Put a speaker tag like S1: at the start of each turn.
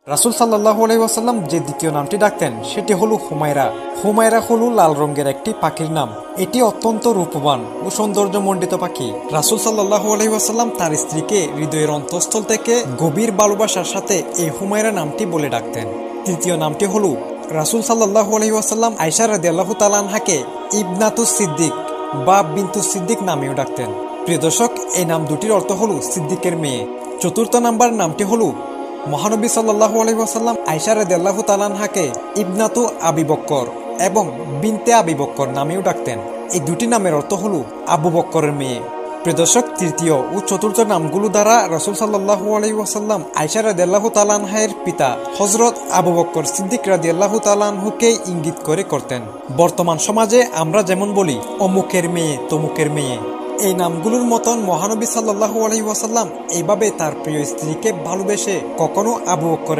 S1: রাসূল সাল্লাল্লাহু আলাইহি ওয়াসাল্লাম যে দ্বিতীয় নামটি ডাকতেন সেটি হলো হুমায়রা। হুমায়রা হলো লাল রঙের একটি পাখির নাম। এটি অত্যন্ত রূপবান ও সৌন্দর্যমণ্ডিত পাখি। রাসূল সাল্লাল্লাহু আলাইহি ওয়াসাল্লাম তার স্ত্রীকে হৃদয়ের অন্তঃস্থল থেকে গভীর ভালোবাসার সাথে এই হুমায়রা নামটি বলে ডাকতেন। তৃতীয় নামটি হলো রাসূল সাল্লাল্লাহু আলাইহি ওয়াসাল্লাম আয়েশা রাদিয়াল্লাহু তাআলা আনহাকে ইবনাতুস সিদ্দিক বা বিনতুস সিদ্দিক নামেও ডাকতেন। প্রিয় দর্শক, এই নাম দুটির অর্থ হলো সিদ্দিকের মেয়ে। চতুর্থ নাম্বার নামটি হলো মহানবী সাল্লাল্লাহু আলাইহি ওয়াসাল্লাম আয়েশা রাদিয়াল্লাহু তাআলা আনহাকে ইবনাতু আবি বক্কর এবং বিনতে আবি বক্কর নামেও ডাকতেন। এই দুটি নামের অর্থ হলো আবু বক্করের মেয়ে। প্রিয় দর্শক, তৃতীয় ও চতুর্থ নামগুলো দ্বারা রাসূল সাল্লাল্লাহু আলাইহি ওয়াসাল্লাম আয়েশা রাদিয়াল্লাহু তাআলা আনহার পিতা হযরত আবু বক্কর সিদ্দিক রাদিয়াল্লাহু তাআলা আনহুকে ইঙ্গিত করে করতেন। বর্তমান সমাজে আমরা যেমন বলি অমুকের মেয়ে তমুকের মেয়ে, এই নামগুলোর মতন মহানবী সাল্লাল্লাহু আলাইহি ওয়াসাল্লাম এইভাবে তার প্রিয় স্ত্রীকে ভালোবেসে কখনো আবু বক্করের